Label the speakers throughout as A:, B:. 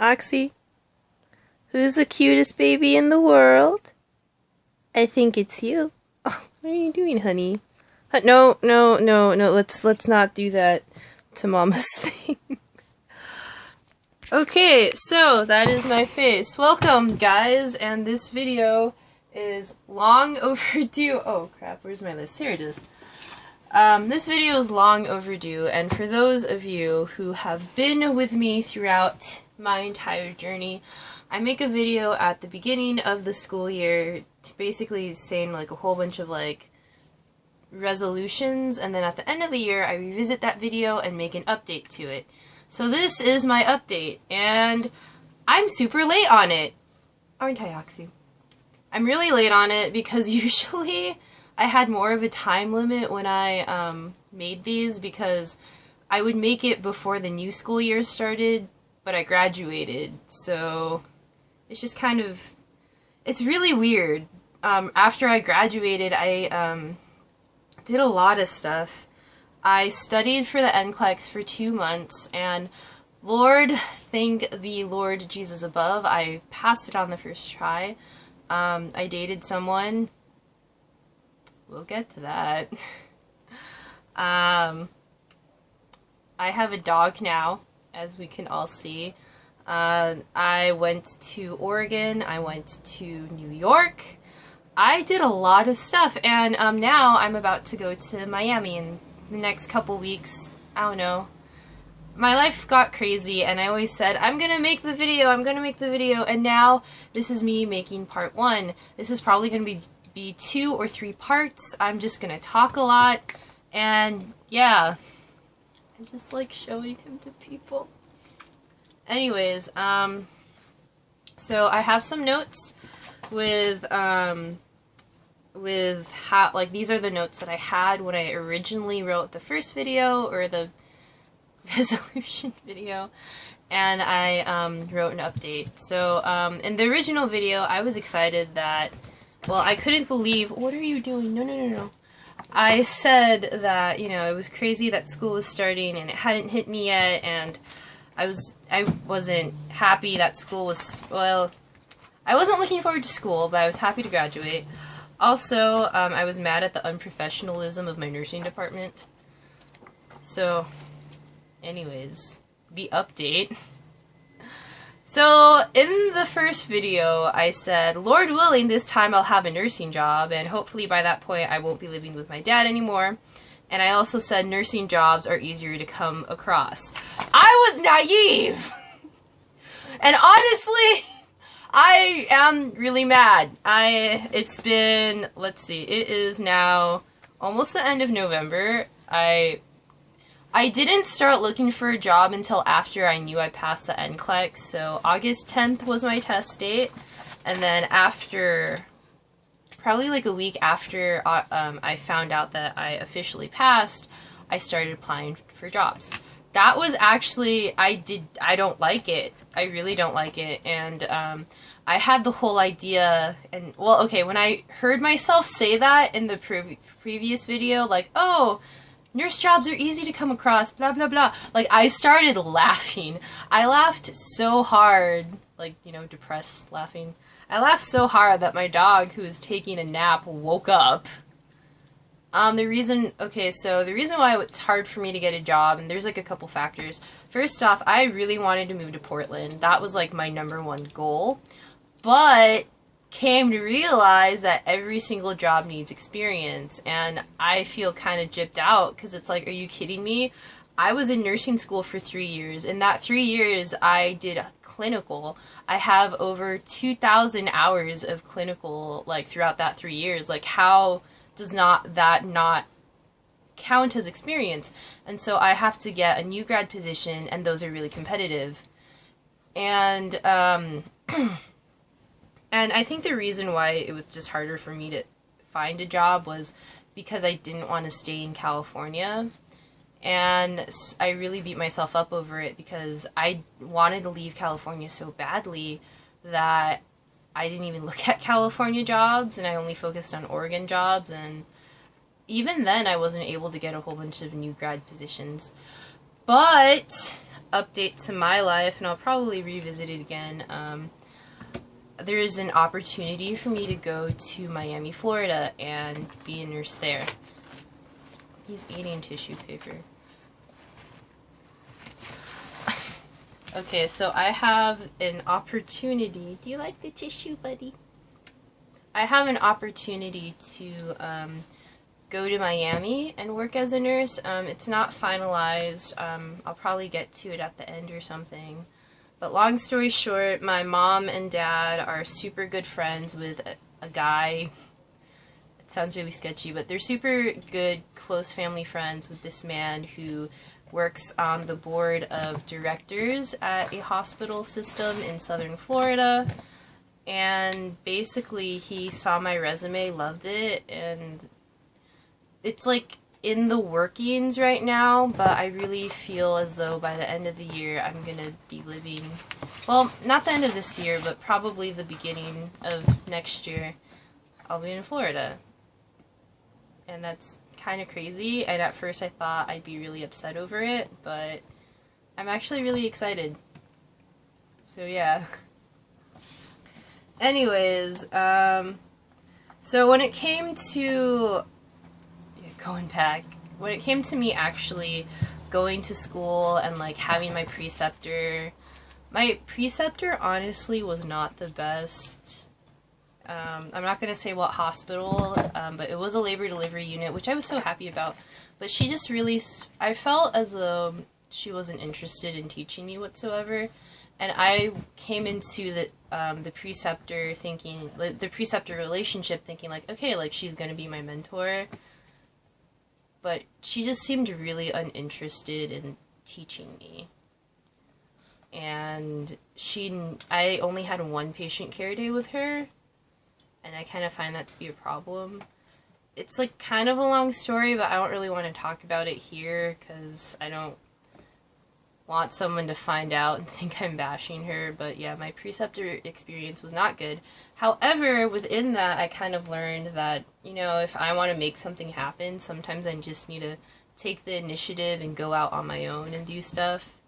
A: Oxy, who's the cutest baby in the world? I think it's you. Oh, what are you doing, honey? No, no, no, no. Let's not do that to Mama's things. Okay, so that is my face. Welcome, guys, and this video is long overdue. Oh crap, where's my list? Here it is. This video is long overdue, and for those of you who have been with me throughout my entire journey, I make a video at the beginning of the school year to basically saying like a whole bunch of like resolutions, and then at the end of the year I revisit that video and make an update to it. So this is my update, and I'm super late on it. Aren't I, Oxy? I'm really late on it because usually I had more of a time limit when I made these, because I would make it before the new school year started, but I graduated, so it's just kind of, it's really weird. After I graduated, I did a lot of stuff. I studied for the NCLEX for 2 months, and Lord, thank the Lord Jesus above, I passed it on the first try. I dated someone. We'll get to that. I have a dog now, as we can all see. I went to Oregon, I went to New York. I did a lot of stuff, and now I'm about to go to Miami in the next couple weeks. I don't know. My life got crazy, and I always said, I'm gonna make the video, and now this is me making part 1. This is probably gonna be 2 or 3 parts. I'm just gonna talk a lot, and yeah, I just like showing him to people. Anyways, so I have some notes with how, like, these are the notes that I had when I originally wrote the first video, or the resolution video, and I wrote an update. So in the original video, I was excited that, well, I couldn't believe, what are you doing? No, no, no, no. I said that, you know, it was crazy that school was starting and it hadn't hit me yet, and I wasn't happy that school was, well, I wasn't looking forward to school, but I was happy to graduate. Also, I was mad at the unprofessionalism of my nursing department. So, anyways, the update. So, in the first video, I said, Lord willing, this time I'll have a nursing job, and hopefully by that point I won't be living with my dad anymore. And I also said nursing jobs are easier to come across. I was naive! And honestly, I am really mad. It's been, let's see, it is now almost the end of November. I didn't start looking for a job until after I knew I passed the NCLEX, so August 10th was my test date, and then after, probably like a week after I found out that I officially passed, I started applying for jobs. That was actually, I don't like it. I really don't like it, and I had the whole idea, and, well, okay, when I heard myself say that in the previous video, like, oh, nurse jobs are easy to come across, blah, blah, blah. Like, I started laughing. I laughed so hard, like, you know, depressed laughing. I laughed so hard that my dog, who was taking a nap, woke up. The reason why it's hard for me to get a job, and there's like a couple factors. First off, I really wanted to move to Portland. That was like my #1 goal. But came to realize that every single job needs experience, and I feel kind of gypped out, because it's like, are you kidding me? I was in nursing school for 3 years. In that 3 years, I did clinical. I have over 2,000 hours of clinical, like, throughout that 3 years. Like, how does that not count as experience? And so I have to get a new grad position, and those are really competitive. And, and I think the reason why it was just harder for me to find a job was because I didn't want to stay in California. And I really beat myself up over it, because I wanted to leave California so badly that I didn't even look at California jobs, and I only focused on Oregon jobs, and even then I wasn't able to get a whole bunch of new grad positions. But update to my life, and I'll probably revisit it again. There is an opportunity for me to go to Miami, Florida, and be a nurse there. He's eating tissue paper. Okay, so I have an opportunity. Do you like the tissue, buddy? I have an opportunity to go to Miami and work as a nurse. It's not finalized. I'll probably get to it at the end or something. But long story short, my mom and dad are super good friends with a guy. It sounds really sketchy, but they're super good, close family friends with this man who works on the board of directors at a hospital system in southern Florida. And basically, he saw my resume, loved it, and it's like in the workings right now, but I really feel as though by the end of the year I'm gonna be living, well, not the end of this year, but probably the beginning of next year, I'll be in Florida. And that's kind of crazy, and at first I thought I'd be really upset over it, but I'm actually really excited. So yeah. Anyways, so when it came to when it came to me actually going to school and like having my preceptor honestly was not the best. I'm not going to say what hospital, but it was a labor delivery unit, which I was so happy about. But she just really, I felt as though she wasn't interested in teaching me whatsoever. And I came into the preceptor thinking, the preceptor relationship thinking like, okay, like she's going to be my mentor. But she just seemed really uninterested in teaching me. And I only had one patient care day with her, and I kind of find that to be a problem. It's like kind of a long story, but I don't really want to talk about it here because I don't want someone to find out and think I'm bashing her. But yeah, my preceptor experience was not good. However, within that, I kind of learned that, you know, if I want to make something happen, sometimes I just need to take the initiative and go out on my own and do stuff.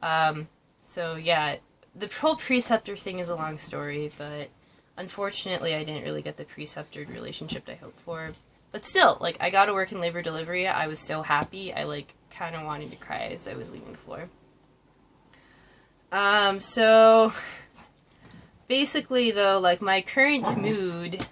A: So yeah, the whole preceptor thing is a long story, but unfortunately I didn't really get the preceptor relationship I hoped for. But still, like, I got to work in labor delivery. I was so happy. I, like, kind of wanted to cry as I was leaving the floor. So basically, though, like, my current mood...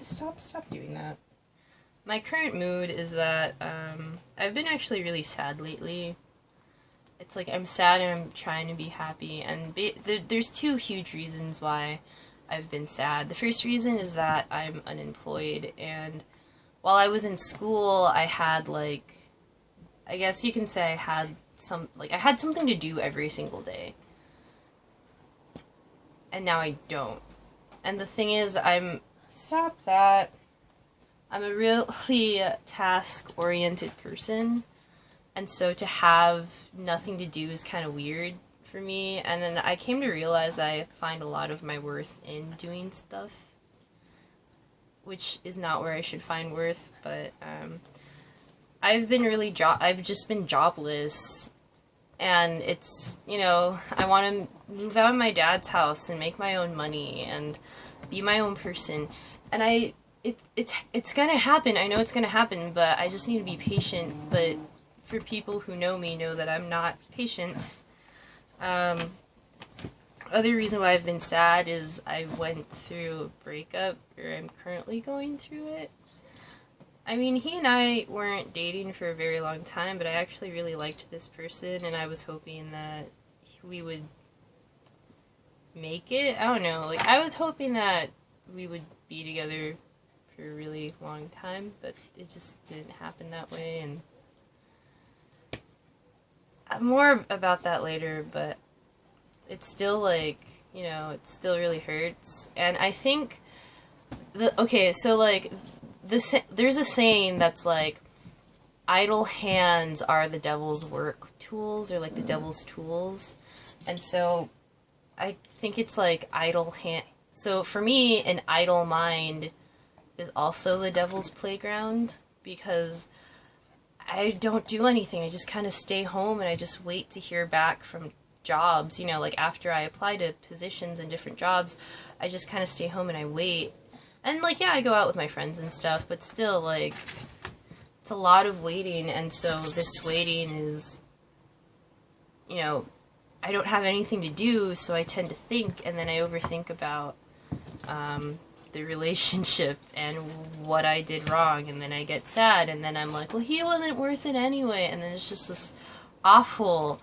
A: Stop doing that. My current mood is that, I've been actually really sad lately. It's like, I'm sad and I'm trying to be happy, and there's two huge reasons why I've been sad. The first reason is that I'm unemployed, and while I was in school, I had, like, I guess you can say I had something to do every single day. And now I don't. And the thing is, stop that. I'm a really task-oriented person, and so to have nothing to do is kind of weird for me. And then I came to realize I find a lot of my worth in doing stuff, which is not where I should find worth, but, I've just been jobless, and it's, you know, I want to move out of my dad's house and make my own money and be my own person, and it's gonna happen. I know it's gonna happen, but I just need to be patient. But for people who know me know that I'm not patient. Other reason why I've been sad is I went through a breakup, or I'm currently going through it. I mean, he and I weren't dating for a very long time, but I actually really liked this person, and I was hoping that we would make it. I don't know, like, I was hoping that we would be together for a really long time, but it just didn't happen that way, and more about that later, but it's still, like, you know, it still really hurts. And I think, so, like, there's a saying that's like, idle hands are the devil's work tools, or like the devil's tools. And so I think it's like idle hand. So for me, an idle mind is also the devil's playground, because I don't do anything. I just kind of stay home and I just wait to hear back from jobs. You know, like after I apply to positions and different jobs, I just kind of stay home and I wait. And like, yeah, I go out with my friends and stuff, but still, like, it's a lot of waiting. And so this waiting is, you know, I don't have anything to do, so I tend to think, and then I overthink about the relationship and what I did wrong, and then I get sad, and then I'm like, well, he wasn't worth it anyway, and then it's just this awful,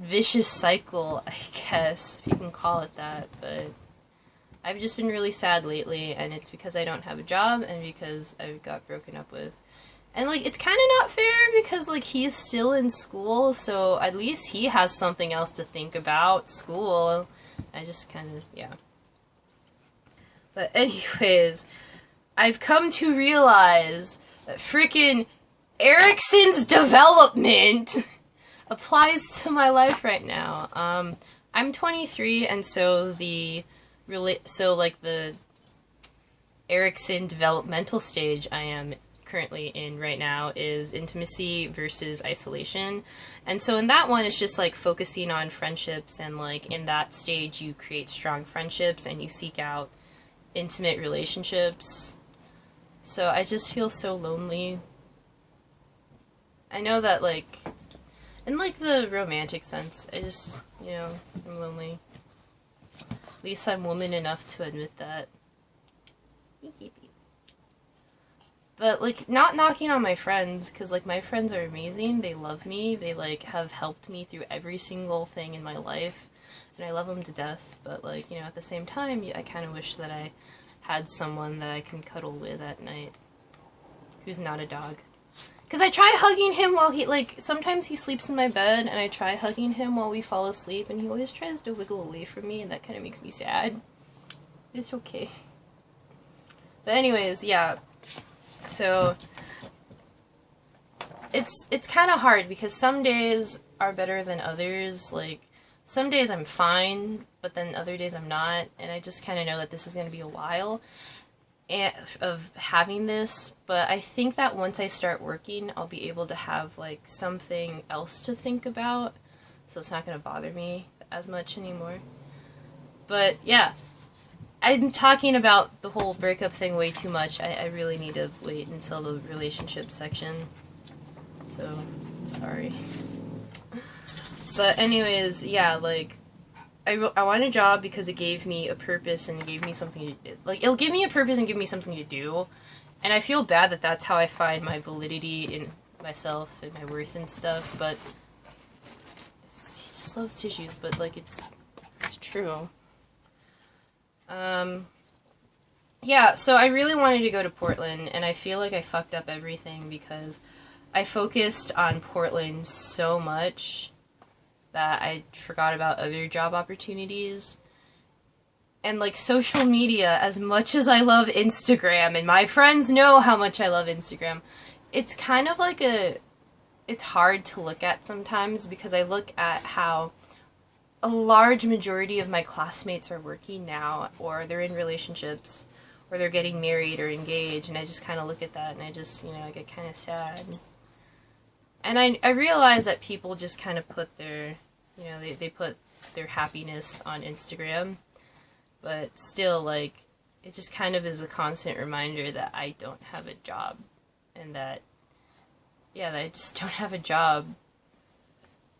A: vicious cycle, I guess, if you can call it that, but I've just been really sad lately, and it's because I don't have a job, and because I got broken up with. And, like, it's kind of not fair because, like, he's still in school, so at least he has something else to think about, school. I just kind of, yeah. But anyways, I've come to realize that frickin' Erikson's development applies to my life right now. I'm 23, and so the Erikson developmental stage I am currently in right now is intimacy versus isolation. And so in that one, it's just like focusing on friendships, and like in that stage you create strong friendships and you seek out intimate relationships. So I just feel so lonely. I know that, like, in like the romantic sense, I just, you know, I'm lonely. At least I'm woman enough to admit that. But, like, not knocking on my friends, because, like, my friends are amazing. They love me. They, like, have helped me through every single thing in my life. And I love them to death. But, like, you know, at the same time, I kind of wish that I had someone that I can cuddle with at night who's not a dog. Because I try hugging him while he, like, sometimes he sleeps in my bed, and I try hugging him while we fall asleep, and he always tries to wiggle away from me, and that kind of makes me sad. It's okay. But anyways, yeah. So, it's kind of hard because some days are better than others. Like, some days I'm fine, but then other days I'm not, and I just kind of know that this is going to be a while of having this, but I think that once I start working, I'll be able to have, like, something else to think about, so it's not going to bother me as much anymore. But, yeah. I'm talking about the whole breakup thing way too much. I really need to wait until the relationship section. So, I'm sorry. But anyways, yeah, like, I want a job because it gave me a purpose and it gave me something to, like, it'll give me a purpose and give me something to do. And I feel bad that that's how I find my validity in myself and my worth and stuff, but he just loves tissues, but, like, it's true. Yeah, so I really wanted to go to Portland, and I feel like I fucked up everything because I focused on Portland so much that I forgot about other job opportunities. And, like, social media, as much as I love Instagram, and my friends know how much I love Instagram, it's kind of like it's hard to look at sometimes because I look at how a large majority of my classmates are working now, or they're in relationships, or they're getting married or engaged, and I just kind of look at that and I just, you know, I get kind of sad. And I realize that people just kind of put their, you know, they put their happiness on Instagram, but still, like, it just kind of is a constant reminder that I don't have a job, and that, yeah, that I just don't have a job.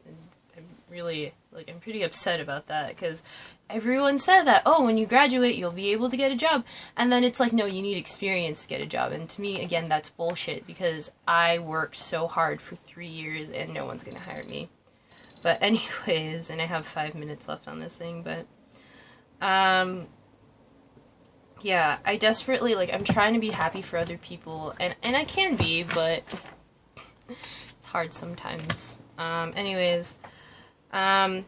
A: And I'm really, like, I'm pretty upset about that, because everyone said that, oh, when you graduate, you'll be able to get a job. And then it's like, no, you need experience to get a job. And to me, again, that's bullshit, because I worked so hard for 3 years, and no one's gonna hire me. But anyways, and I have 5 minutes left on this thing, but, yeah, I desperately, like, I'm trying to be happy for other people, and I can be, but it's hard sometimes. Anyways, I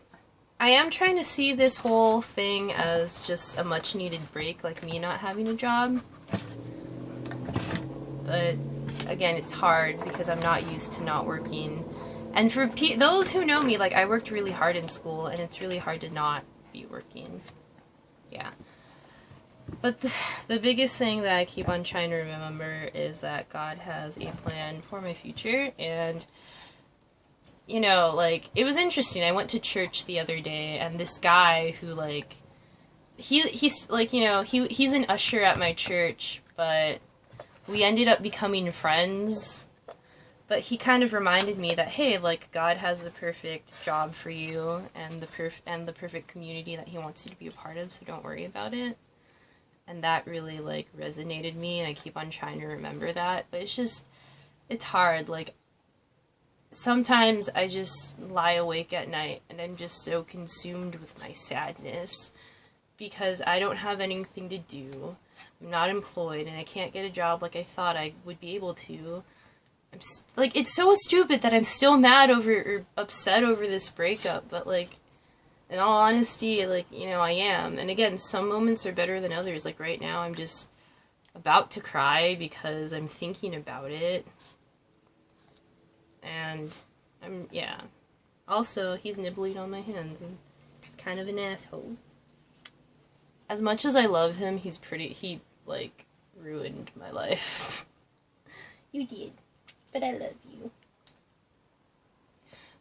A: am trying to see this whole thing as just a much needed break, like me not having a job. But again, it's hard because I'm not used to not working. And for those who know me, like, I worked really hard in school, and it's really hard to not be working. Yeah. But the biggest thing that I keep on trying to remember is that God has a plan for my future. And, you know, like, it was interesting. I went to church the other day, and this guy who, like, he's like, you know, he's an usher at my church, but we ended up becoming friends. But he kind of reminded me that, hey, like, God has the perfect job for you and the perfect community that he wants you to be a part of, so don't worry about it. And that really, like, resonated me, and I keep on trying to remember that. But it's hard. Like, sometimes I just lie awake at night, and I'm just so consumed with my sadness because I don't have anything to do. I'm not employed, and I can't get a job like I thought I would be able to. Like, it's so stupid that I'm still mad over, or upset over this breakup, but, like, in all honesty, like, you know, I am. And again, some moments are better than others. Like, right now, I'm just about to cry because I'm thinking about it. And yeah. Also, he's nibbling on my hands, and he's kind of an asshole. As much as I love him, he, like, ruined my life. You did. But I love you.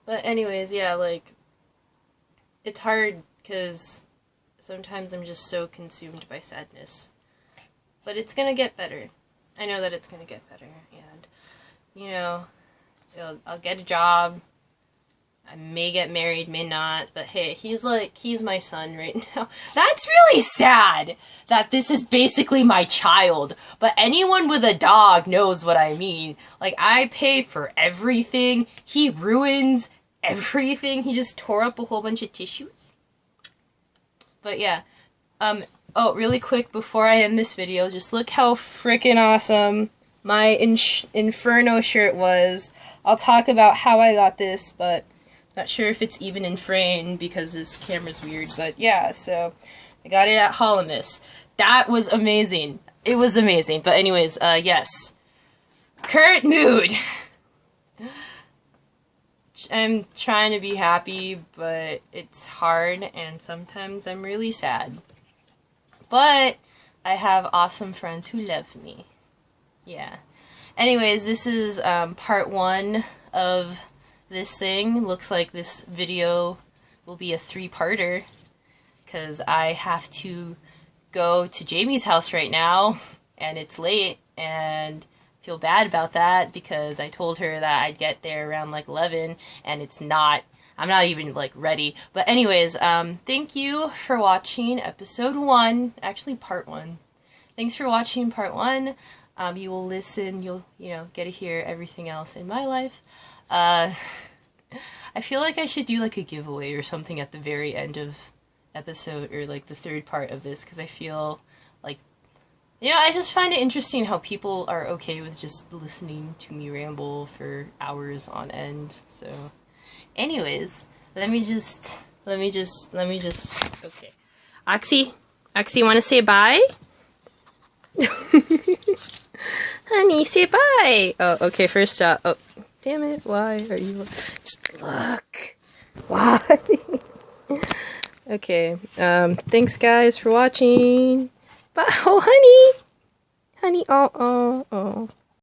A: But anyways, yeah, like, it's hard because sometimes I'm just so consumed by sadness. But it's gonna get better. I know that it's gonna get better. And, you know, I'll get a job. I may get married, may not. But hey, he's my son right now. That's really sad that this is basically my child. But anyone with a dog knows what I mean. Like, I pay for everything. He ruins everything. He just tore up a whole bunch of tissues. But yeah. Oh, really quick before I end this video, just look how freaking awesome my Inferno shirt was. I'll talk about how I got this, but not sure if it's even in frame because this camera's weird. But yeah, so I got it at Holomus. That was amazing. It was amazing. But anyways, yes. Current mood. I'm trying to be happy, but it's hard, and sometimes I'm really sad. But I have awesome friends who love me. Yeah. Anyways, this is part 1 of this thing. Looks like this video will be a 3-parter, because I have to go to Jamie's house right now, and it's late, and feel bad about that because I told her that I'd get there around like 11, and I'm not even like ready. But anyways, thank you for watching episode 1, actually part 1. Thanks for watching part 1. You will listen, you'll, get to hear everything else in my life. I feel like I should do like a giveaway or something at the very end of episode, or like the 3rd part of this, because I feel like, I just find it interesting how people are okay with just listening to me ramble for hours on end. So, anyways, let me just, okay. Oxy, want to say bye? Honey, say bye! Oh, okay, first stop. Oh, damn it, why are you, just look. Why? Okay, thanks guys for watching. Bye. Oh, honey, oh.